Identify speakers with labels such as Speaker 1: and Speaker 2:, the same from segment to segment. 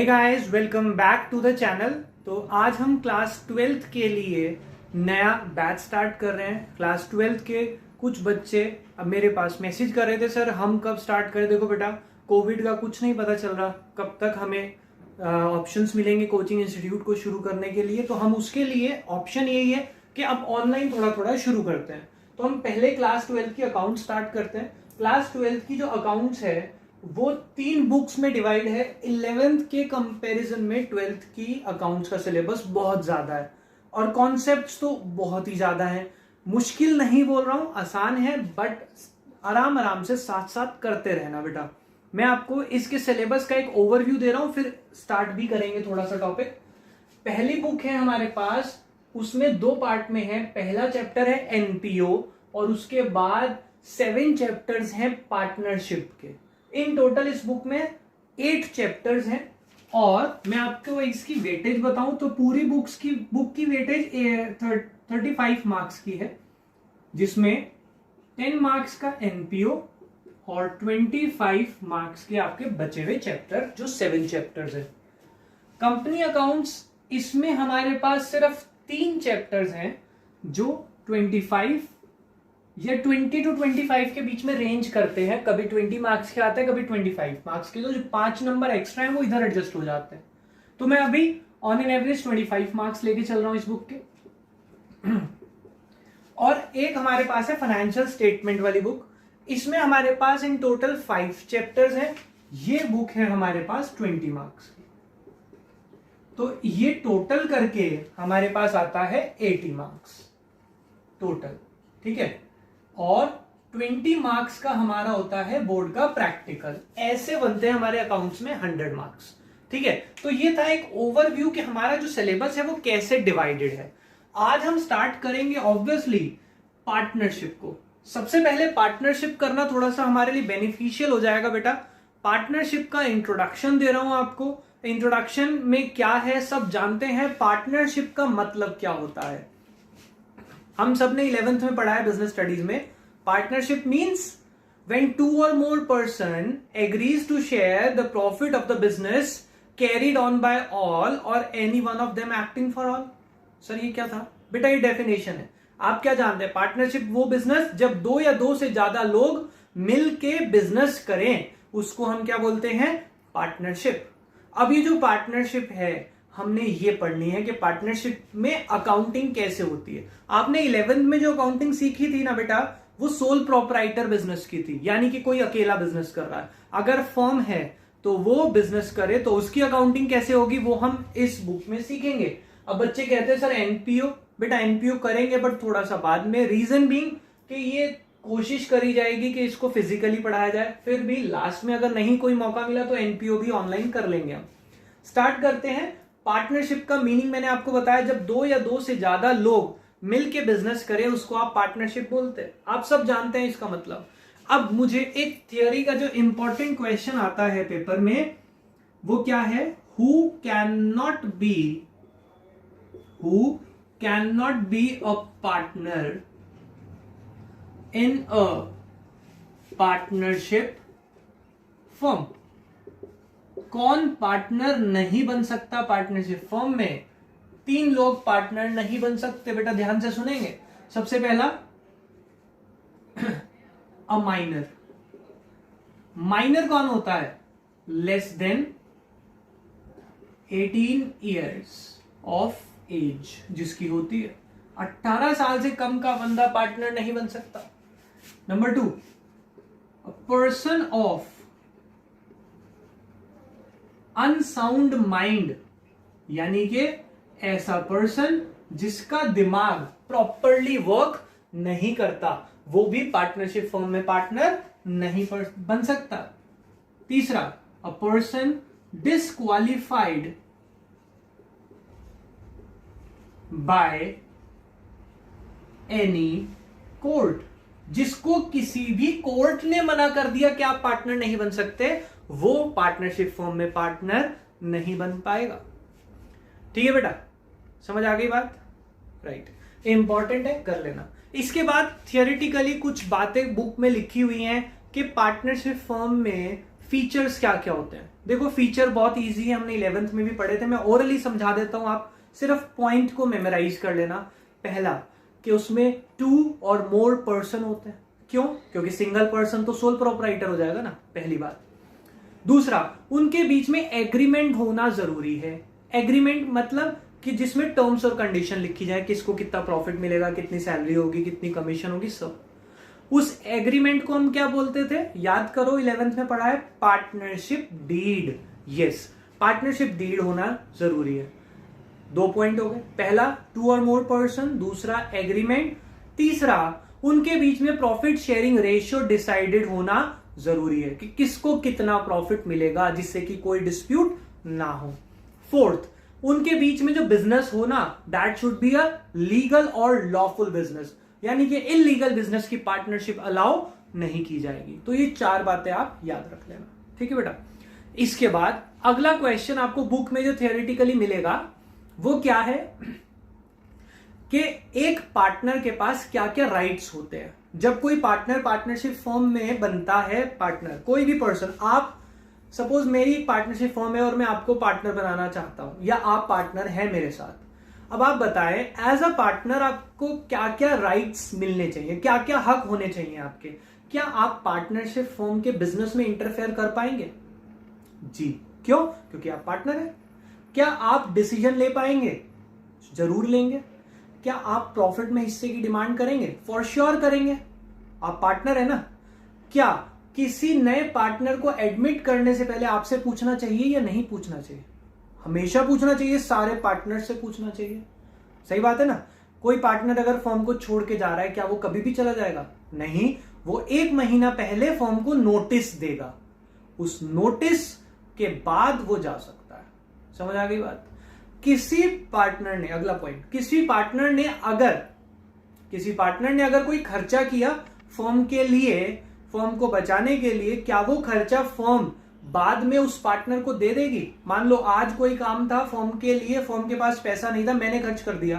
Speaker 1: Guys, welcome back to the channel. तो आज हम क्लास 12th के लिए नया बैच स्टार्ट कर रहे हैं। क्लास 12th के कुछ बच्चे अब मेरे पास मैसेज कर रहे थे, सर हम कब स्टार्ट करें। देखो बेटा, कोविड का कुछ नहीं पता चल रहा कब तक हमें ऑप्शंस मिलेंगे कोचिंग इंस्टीट्यूट को शुरू करने के लिए। तो हम उसके लिए ऑप्शन यही है कि अब ऑनलाइन थोड़ा थोड़ा शुरू करते हैं। तो हम पहले क्लास 12th की अकाउंट स्टार्ट करते हैं। क्लास 12th की जो अकाउंट्स है वो 3 बुक्स में डिवाइड है। 11th के कंपैरिजन में 12th की अकाउंट्स का सिलेबस बहुत ज्यादा है और कॉन्सेप्ट्स तो बहुत ही ज्यादा है। मुश्किल नहीं बोल रहा हूं, आसान है, बट आराम आराम से साथ साथ करते रहना बेटा। मैं आपको इसके सिलेबस का एक ओवरव्यू दे रहा हूं, फिर स्टार्ट भी करेंगे थोड़ा सा टॉपिक। पहली बुक है हमारे पास, उसमें 2 पार्ट में है। पहला चैप्टर है एनपीओ और उसके बाद 7 चैप्टर्स हैं पार्टनरशिप के। इन टोटल इस बुक में 8 चैप्टर्स हैं। और मैं आपको इसकी वेटेज बताऊं तो पूरी बुक की वेटेज 35 मार्क्स की है, जिसमें 10 मार्क्स का एनपीओ और 25 मार्क्स के आपके बचे हुए चैप्टर, जो 7 चैप्टर्स है। कंपनी अकाउंट्स, इसमें हमारे पास सिर्फ 3 चैप्टर्स हैं जो 25 या 20 to 25 के बीच में रेंज करते हैं। कभी 20 मार्क्स के आते हैं, कभी 25 मार्क्स के। तो जो 5 नंबर एक्स्ट्रा है वो इधर एडजस्ट हो जाते हैं। तो मैं अभी ऑन एन एवरेज 25 मार्क्स लेके चल रहा हूं इस बुक के। और एक हमारे पास है फाइनेंशियल स्टेटमेंट वाली बुक। इसमें हमारे पास इन टोटल 5 चैप्टर्स हैं। ये बुक है हमारे पास 20 मार्क्स की। तो ये टोटल करके हमारे पास आता है 80 मार्क्स टोटल, ठीक है। और 20 मार्क्स का हमारा होता है बोर्ड का प्रैक्टिकल। ऐसे बनते हैं हमारे अकाउंट्स में 100 मार्क्स, ठीक है। तो ये था एक ओवरव्यू कि हमारा जो सिलेबस है वो कैसे डिवाइडेड है। आज हम स्टार्ट करेंगे ऑब्वियसली पार्टनरशिप को। सबसे पहले पार्टनरशिप करना थोड़ा सा हमारे लिए बेनिफिशियल हो जाएगा बेटा। पार्टनरशिप का इंट्रोडक्शन दे रहा हूं आपको। इंट्रोडक्शन में क्या है सब जानते हैं। पार्टनरशिप का मतलब क्या होता है, हम सब ने 11th में पढ़ा है बिजनेस स्टडीज में। Partnership means when 2 or more person agrees to share the profit of the business carried on by all or any one of them acting for all। Sir ये क्या था बेटा, ये डेफिनेशन है। आप क्या जानते हैं, पार्टनरशिप वो बिजनेस जब 2 या 2 से ज्यादा लोग मिलके बिजनेस करें, उसको हम क्या बोलते हैं, पार्टनरशिप। अब ये जो पार्टनरशिप है हमने ये पढ़नी है कि पार्टनरशिप में अकाउंटिंग कैसे होती है। आपने 11th में जो अकाउंटिंग सीखी थी ना बेटा, वो सोल प्रोप्राइटर बिजनेस की थी, यानी कि कोई अकेला बिजनेस कर रहा है। अगर फर्म है तो वो बिजनेस करे तो उसकी अकाउंटिंग कैसे होगी वो हम इस बुक में सीखेंगे। अब बच्चे कहते हैं सर एनपीओ, बेटा एनपीओ करेंगे बट थोड़ा सा बाद में। रीजन बीइंग कि ये कोशिश करी जाएगी कि इसको फिजिकली पढ़ाया जाए, फिर भी लास्ट में अगर नहीं कोई मौका मिला तो एनपीओ भी ऑनलाइन कर लेंगे हम। स्टार्ट करते हैं। पार्टनरशिप का मीनिंग मैंने आपको बताया, जब 2 या 2 से ज्यादा लोग मिलके बिजनेस करें उसको आप पार्टनरशिप बोलते हैं। आप सब जानते हैं इसका मतलब। अब मुझे एक थियोरी का जो इंपॉर्टेंट क्वेश्चन आता है पेपर में, वो क्या है, who can not be a partner in a partnership firm. कौन पार्टनर नहीं बन सकता पार्टनरशिप फर्म में। 3 लोग पार्टनर नहीं बन सकते बेटा, ध्यान से सुनेंगे। सबसे पहला अ माइनर। माइनर कौन होता है, less than 18 years of age, जिसकी होती है 18 साल से कम का बंदा पार्टनर नहीं बन सकता। Number 2, a person of unsound mind, यानी कि ऐसा पर्सन जिसका दिमाग प्रॉपरली वर्क नहीं करता, वो भी पार्टनरशिप फर्म में पार्टनर नहीं बन सकता। तीसरा, a person disqualified by any court, जिसको किसी भी कोर्ट ने मना कर दिया कि आप पार्टनर नहीं बन सकते, वो पार्टनरशिप फर्म में पार्टनर नहीं बन पाएगा। ठीक है बेटा, समझ आ गई बात, राइट। इंपॉर्टेंट है, कर लेना। इसके बाद थियोरिटिकली कुछ बातें बुक में लिखी हुई हैं कि पार्टनरशिप फर्म में फीचर्स क्या क्या होते हैं। देखो फीचर बहुत इजी है, हमने 11th में भी पढ़े थे, मैं ओरली समझा देता हूं, आप सिर्फ पॉइंट को मेमोराइज कर लेना। पहला कि उसमें 2 और मोर पर्सन होते हैं। क्यों? क्योंकि सिंगल पर्सन तो सोल प्रोप्राइटर हो जाएगा ना, पहली बात। दूसरा, उनके बीच में एग्रीमेंट होना जरूरी है। एग्रीमेंट मतलब कि जिसमें टर्म्स और कंडीशन लिखी जाए, किसको कितना प्रॉफिट मिलेगा, कितनी सैलरी होगी, कितनी कमीशन होगी, सब। उस एग्रीमेंट को हम क्या बोलते थे? याद करो, 11th में पढ़ा है, partnership deed. Yes, partnership deed होना जरूरी है। 2 पॉइंट हो गए। पहला 2 और मोर पर्सन, दूसरा एग्रीमेंट, तीसरा उनके बीच में प्रॉफिट शेयरिंग रेशियो डिसाइडेड होना जरूरी है कि किसको कितना प्रॉफिट मिलेगा, जिससे कि कोई डिस्प्यूट ना हो। फोर्थ, उनके बीच में जो बिजनेस हो ना, that should be a legal और लॉफुल बिजनेस, यानी कि इलीगल बिजनेस की पार्टनरशिप अलाउ नहीं की जाएगी। तो ये 4 बातें आप याद रख लेना, ठीक है बेटा। इसके बाद अगला क्वेश्चन आपको बुक में जो थियोरेटिकली मिलेगा वो क्या है कि एक पार्टनर के पास क्या क्या राइट्स होते हैं। जब कोई पार्टनर पार्टनरशिप फर्म में बनता है, पार्टनर कोई भी पर्सन, आप सपोज मेरी पार्टनरशिप फर्म है और मैं आपको पार्टनर बनाना चाहता हूं, या आप पार्टनर है मेरे साथ। अब आप बताएं, एज अ पार्टनर आपको क्या क्या राइट्स मिलने चाहिए, क्या क्या हक होने चाहिए आपके। क्या आप पार्टनरशिप फर्म के बिजनेस में इंटरफेयर कर पाएंगे? जी। क्यों? क्योंकि आप पार्टनर है। क्या आप डिसीजन ले पाएंगे? जरूर लेंगे। क्या आप प्रॉफिट में हिस्से की डिमांड करेंगे? फॉर श्योर करेंगे, आप पार्टनर है ना। क्या किसी नए पार्टनर को एडमिट करने से पहले आपसे पूछना चाहिए या नहीं पूछना चाहिए? हमेशा पूछना चाहिए, सारे पार्टनर से पूछना चाहिए। सही बात है ना। कोई पार्टनर अगर फर्म को छोड़ के जा रहा है, क्या वो कभी भी चला जाएगा? नहीं, वो 1 महीना पहले फर्म को नोटिस देगा, उस नोटिस के बाद वो जा सकता है। समझ आ गई बात? किसी पार्टनर ने, अगला पॉइंट, किसी पार्टनर ने अगर कोई खर्चा किया फर्म के लिए, फर्म को बचाने के लिए, क्या वो खर्चा फर्म बाद में उस पार्टनर को दे देगी? मान लो आज कोई काम था फर्म के लिए, फर्म के पास पैसा नहीं था, मैंने खर्च कर दिया,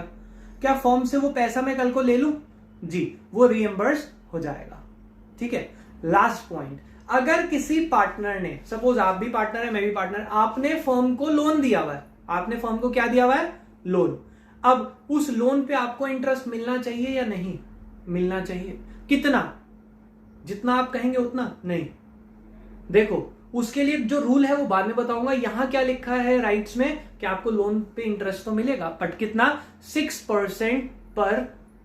Speaker 1: क्या फर्म से वो पैसा मैं कल को ले लूं? जी, वो रिएम्बर्स हो जाएगा। ठीक है। लास्ट पॉइंट, अगर किसी पार्टनर ने, सपोज आप भी पार्टनर है, मैं भी पार्टनर, आपने फर्म को लोन दिया हुआ है, आपने फर्म को क्या दिया हुआ है? लोन। अब उस लोन पे आपको इंटरेस्ट मिलना चाहिए या नहीं? मिलना चाहिए। कितना? जितना आप कहेंगे उतना? नहीं। देखो, उसके लिए जो रूल है वो बाद में बताऊंगा। यहां क्या लिखा है राइट्स में कि आपको लोन पे इंटरेस्ट तो मिलेगा, बट कितना? 6% पर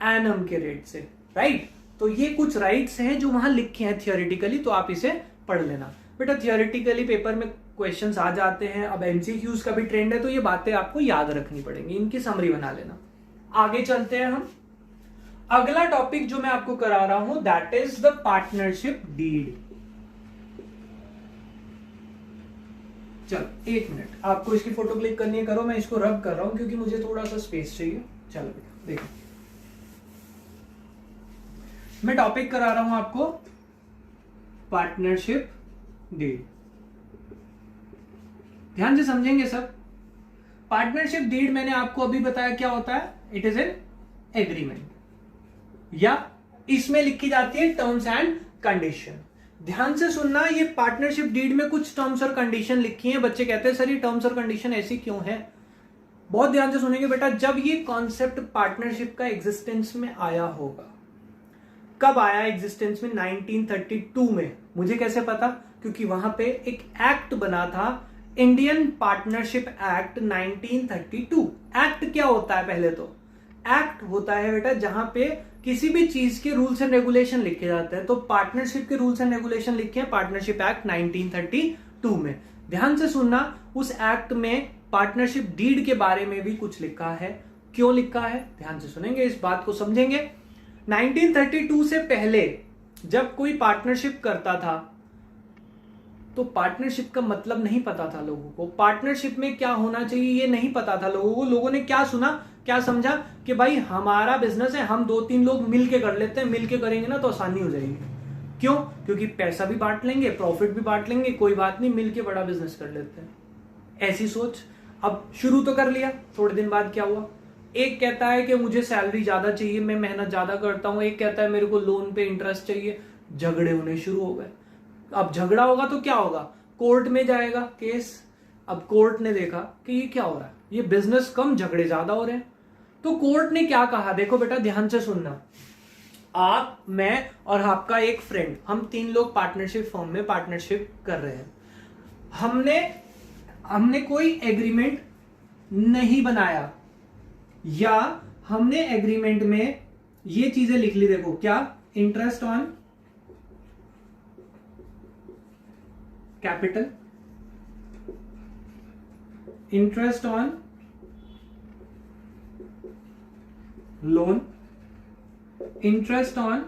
Speaker 1: एनम के रेट से, राइट। तो ये कुछ राइट्स हैं जो वहां लिखे हैं थियोरेटिकली, तो आप इसे पढ़ लेना बेटा। थियोरेटिकली पेपर में क्वेश्चंस आ जाते हैं, अब एमसीक्यूज का भी ट्रेंड है, तो ये बातें आपको याद रखनी पड़ेंगी, इनकी समरी बना लेना। आगे चलते हैं हम। अगला टॉपिक जो मैं आपको करा रहा हूं, that is the partnership deed. चलो 1 मिनट, आपको इसकी फोटो क्लिक करनी है, करो। मैं इसको रब कर रहा हूं क्योंकि मुझे थोड़ा सा स्पेस चाहिए। चलो बेटा देखो, मैं टॉपिक करा रहा हूं आपको पार्टनरशिप डीड। ध्यान से समझेंगे सब। पार्टनरशिप डीड मैंने आपको अभी बताया क्या होता है। इट इज एन एग्रीमेंट, या इसमें लिखी जाती है टर्म्स एंड कंडीशन। ध्यान से सुनना, ये पार्टनरशिप डीड में कुछ टर्म्स और कंडीशन लिखी हैं। बच्चे कहते हैं सर ये टर्म्स और कंडीशन ऐसी क्यों है? बहुत ध्यान से सुनेंगे बेटा। जब ये कॉन्सेप्ट पार्टनरशिप का एग्जिस्टेंस में आया होगा, कब आया एग्जिस्टेंस में? 1932 में। मुझे कैसे पता? क्योंकि वहां पे एक एक्ट बना था, इंडियन पार्टनरशिप एक्ट 1932। एक्ट क्या होता है? पहले तो एक्ट होता है बेटा जहां पे किसी भी चीज के रूल्स एंड रेगुलेशन लिखे जाते हैं। तो पार्टनरशिप के रूल्स एंड रेगुलेशन लिखे हैं पार्टनरशिप एक्ट 1932 में। ध्यान से सुनना, उस एक्ट में पार्टनरशिप डीड के बारे में भी कुछ लिखा है। क्यों लिखा है? ध्यान से सुनेंगे, इस बात को समझेंगे। 1932 से पहले जब कोई पार्टनरशिप करता था तो पार्टनरशिप का मतलब नहीं पता था लोगों को। पार्टनरशिप में क्या होना चाहिए ये नहीं पता था लोगों को। लोगों ने क्या सुना, क्या समझा कि भाई हमारा बिजनेस है, हम 2-3 लोग मिलके कर लेते हैं, मिलके करेंगे ना तो आसानी हो जाएगी। क्यों? क्योंकि पैसा भी बांट लेंगे, प्रॉफिट भी बांट लेंगे, कोई बात नहीं, मिलके बड़ा बिजनेस कर लेते हैं, ऐसी सोच। अब शुरू तो कर लिया, थोड़े दिन बाद क्या हुआ? एक कहता है कि मुझे सैलरी ज्यादा चाहिए, मैं मेहनत ज्यादा करता हूं, एक कहता है मेरे को लोन पे इंटरेस्ट चाहिए, झगड़े होने शुरू हो गए। अब झगड़ा होगा तो क्या होगा, कोर्ट में जाएगा केस। अब कोर्ट ने देखा कि ये क्या हो रहा है, ये बिजनेस कम झगड़े ज्यादा हो रहे हैं, तो कोर्ट ने क्या कहा, देखो बेटा ध्यान से सुनना। आप, मैं और आपका एक फ्रेंड, हम 3 लोग पार्टनरशिप फॉर्म में पार्टनरशिप कर रहे हैं। हमने कोई एग्रीमेंट नहीं बनाया, या हमने एग्रीमेंट में ये चीजें लिख ली, देखो क्या, interest on capital, interest on loan, interest on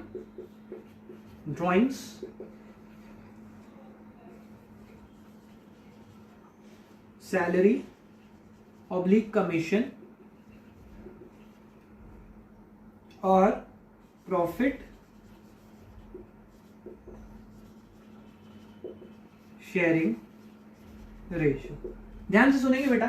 Speaker 1: drawings, salary oblique commission और प्रॉफिट शेयरिंग रेशियो। ध्यान से सुनेंगे बेटा,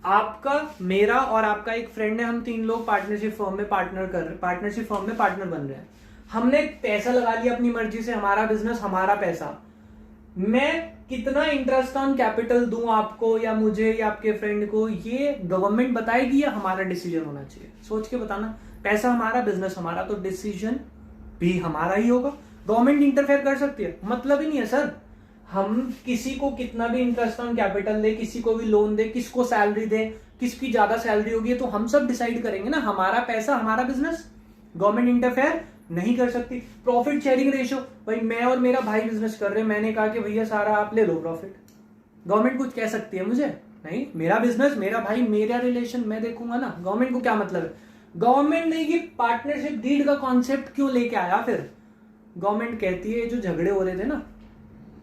Speaker 1: आपका, मेरा और आपका एक फ्रेंड है, हम 3 लोग पार्टनरशिप फर्म में पार्टनर बन रहे हैं। हमने पैसा लगा लिया अपनी मर्जी से, हमारा बिजनेस हमारा पैसा। मैं कितना इंटरेस्ट ऑन कैपिटल दूं आपको या मुझे या आपके फ्रेंड को, ये गवर्नमेंट बताएगी या हमारा डिसीजन होना चाहिए, सोच के बताना। पैसा हमारा, बिजनेस हमारा, तो डिसीजन भी हमारा ही होगा। गवर्नमेंट इंटरफेयर कर सकती है, मतलब ही नहीं है सर। हम किसी को कितना भी इंटरेस्ट ऑन कैपिटल दे, किसी को भी लोन दे, किसको सैलरी दे, किसकी ज्यादा सैलरी होगी, तो हम सब डिसाइड करेंगे ना, हमारा पैसा हमारा बिजनेस, गवर्नमेंट इंटरफेयर नहीं कर सकती। प्रॉफिट शेयरिंग रेशियो, भाई मैं और मेरा भाई बिजनेस कर रहे हैं, मैंने कहा कि भैया सारा आप ले लो प्रॉफिट, गवर्नमेंट कुछ कह सकती है मुझे? नहीं, मेरा बिजनेस, मेरा भाई, मेरा रिलेशन, मैं देखूंगा ना, गवर्नमेंट को क्या मतलब है। गवर्नमेंट ने ये पार्टनरशिप डीड का कॉन्सेप्ट क्यों लेके आया फिर? गवर्नमेंट कहती है जो झगड़े हो रहे थे ना,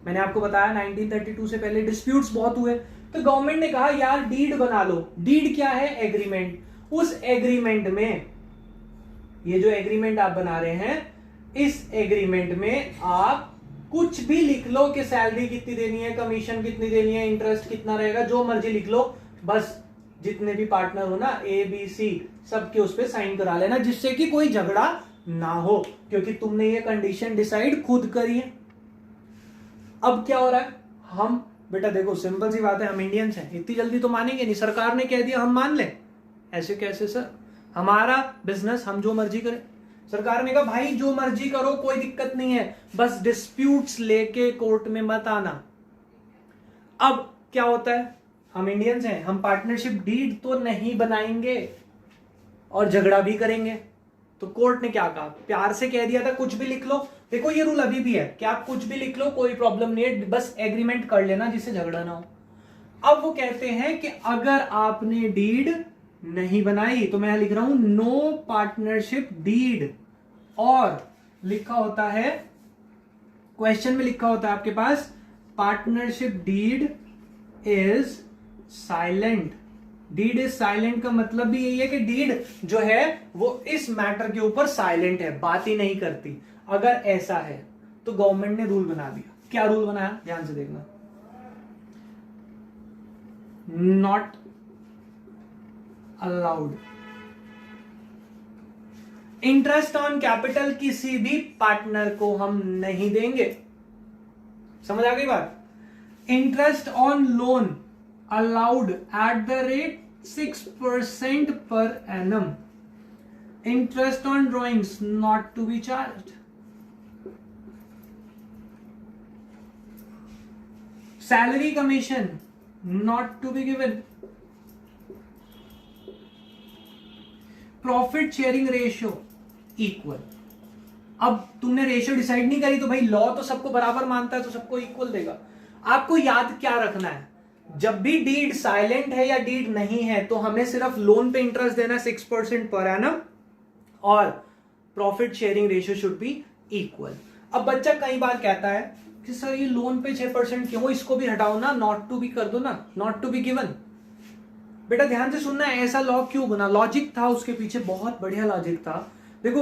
Speaker 1: मैंने आपको बताया 1932 से पहले डिस्प्यूट्स बहुत हुए, तो गवर्नमेंट ने कहा यार डीड बना लो। डीड क्या है? एग्रीमेंट। उस एग्रीमेंट में, ये जो एग्रीमेंट आप बना रहे हैं, इस एग्रीमेंट में आप कुछ भी लिख लो कि सैलरी कितनी देनी है, कमीशन कितनी देनी है, इंटरेस्ट कितना रहेगा, जो मर्जी लिख लो, बस जितने भी पार्टनर हो ना, ए बी सी, सबके उस पर साइन करा लेना, जिससे कि कोई झगड़ा ना हो, क्योंकि तुमने ये कंडीशन डिसाइड खुद करी है। अब क्या हो रहा है, हम, बेटा देखो सिंपल सी बात है, हम इंडियंस हैं, इतनी जल्दी तो मानेंगे नहीं, सरकार ने कह दिया हम मान ले, ऐसे कैसे सर? हमारा बिजनेस, हम जो मर्जी करें। सरकार ने कहा भाई जो मर्जी करो, कोई दिक्कत नहीं है, बस डिस्प्यूट्स लेके कोर्ट में मत आना। अब क्या होता है, हम इंडियंस हैं, हम पार्टनरशिप डीड तो नहीं बनाएंगे और झगड़ा भी करेंगे, तो कोर्ट ने क्या कहा, प्यार से कह दिया था कुछ भी लिख लो। देखो ये रूल अभी भी है कि आप कुछ भी लिख लो, कोई प्रॉब्लम नहीं है, बस एग्रीमेंट कर लेना जिससे झगड़ा ना हो। अब वो कहते हैं कि अगर आपने डीड नहीं बनाई, तो मैं लिख रहा हूं नो पार्टनरशिप डीड, और लिखा होता है, क्वेश्चन में लिखा होता है आपके पास, partnership deed is silent. Deed is silent का मतलब भी यही है कि डीड जो है वो इस मैटर के ऊपर साइलेंट है, बात ही नहीं करती। अगर ऐसा है तो गवर्नमेंट ने रूल बना दिया। क्या रूल बनाया, ध्यान से देखना, not allowed interest on capital, किसी भी पार्टनर को हम नहीं देंगे। समझ आ गई बात? Interest on loan allowed at the rate 6% per annum. Interest on drawings not to be charged. Salary commission not to be given. Profit sharing ratio equal. अब तुमने रेशियो डिसाइड नहीं करी, तो भाई लॉ तो सबको बराबर मानता है, तो सबको इक्वल देगा। आपको याद क्या रखना है, जब भी डीड साइलेंट है या डीड नहीं है, तो हमें सिर्फ लोन पे इंटरेस्ट देना 6% पर एनम, और profit sharing ratio should be equal. अब बच्चा कई बार कहता है कि सर ये लोन पे 6% क्यों, इसको भी हटाओ ना, नॉट टू बी कर दो ना, नॉट टू बी गिवन। बेटा ध्यान से सुनना, ऐसा लॉ क्यों बना, लॉजिक था उसके पीछे, बहुत बढ़िया लॉजिक था। देखो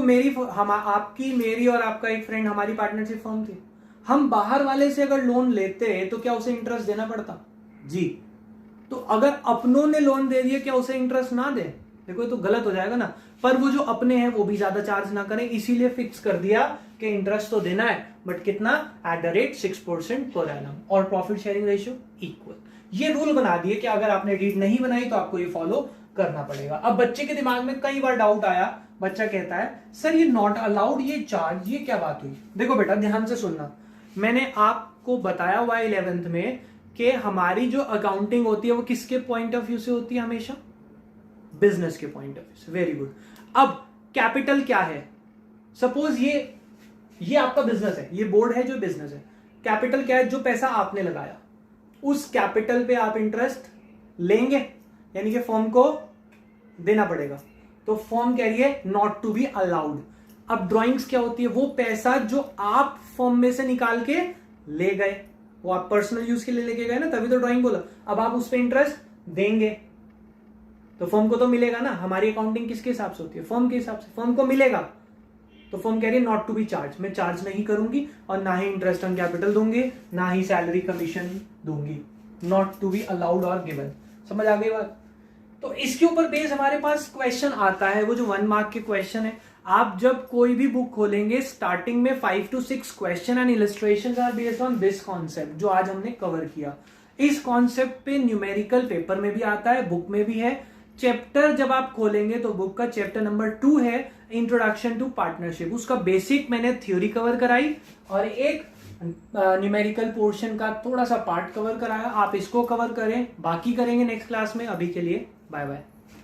Speaker 1: आपकी, मेरी और आपका एक फ्रेंड, हमारी पार्टनरशिप फर्म थी। हम बाहर वाले से अगर लोन लेते तो क्या उसे इंटरेस्ट देना पड़ता? जी। तो अगर अपनों ने लोन दे दिया, क्या उसे इंटरेस्ट ना दे? देखो ये तो गलत हो जाएगा ना। पर वो जो अपने हैं वो भी ज्यादा चार्ज ना करें, इसीलिए फिक्स कर दिया कि इंटरेस्ट तो देना है बट कितना, at the rate 6% per annum, और प्रॉफिट शेयरिंग रेशियो इक्वल। ये रूल बना दिए कि अगर आपने डीड नहीं बनाई तो आपको ये फॉलो करना पड़ेगा। अब बच्चे के दिमाग में कई बार डाउट आया, बच्चा कहता है सर ये नॉट अलाउड, ये चार्ज, ये क्या बात हुई। देखो बेटा ध्यान से सुनना, मैंने आपको बताया हुआ 11th में कि हमारी जो अकाउंटिंग होती है वो किसके पॉइंट ऑफ व्यू से होती है, हमेशा बिजनेस के पॉइंट ऑफ व्यू से। Very good. अब कैपिटल क्या है, सपोज ये आपका बिजनेस है, ये बोर्ड है जो बिजनेस है। कैपिटल क्या है, जो पैसा आपने लगाया उस कैपिटल पे आप इंटरेस्ट लेंगे, यानी कि फर्म को देना पड़ेगा। तो फर्म कह रही है नॉट टू बी अलाउड। अब ड्राइंग्स क्या होती है, वो पैसा जो आप फर्म में से निकाल के ले गए, वो आप पर्सनल यूज के लिए लेके गए ना, तभी तो ड्राइंग बोला। अब आप उस पर इंटरेस्ट देंगे तो फर्म को तो मिलेगा ना। हमारी अकाउंटिंग किसके हिसाब से होती है, फर्म के हिसाब से, फर्म को मिलेगा। तो फर्म कह रही है नॉट टू बी चार्ज, मैं चार्ज नहीं करूंगी और ना ही इंटरेस्ट ऑन कैपिटल दूंगी, ना ही सैलरी कमीशन दूंगी। नॉट टू बी अलाउड और गिवन। समझ आ गई बात। तो इसके ऊपर बेस हमारे पास क्वेश्चन आता है, वो जो 1 मार्क के क्वेश्चन है। आप जब कोई भी बुक खोलेंगे स्टार्टिंग में 5 to 6 question and illustrations are based on this concept जो आज हमने कवर किया। इस कॉन्सेप्ट पे न्यूमेरिकल पेपर में भी आता है, बुक में भी है। चैप्टर जब आप खोलेंगे तो बुक का चैप्टर नंबर 2 है इंट्रोडक्शन टू पार्टनरशिप, उसका बेसिक मैंने थ्योरी कवर कराई और एक न्यूमेरिकल पोर्शन का थोड़ा सा पार्ट कवर कराया। आप इसको कवर करें, बाकी करेंगे नेक्स्ट क्लास में। अभी के लिए बाय बाय।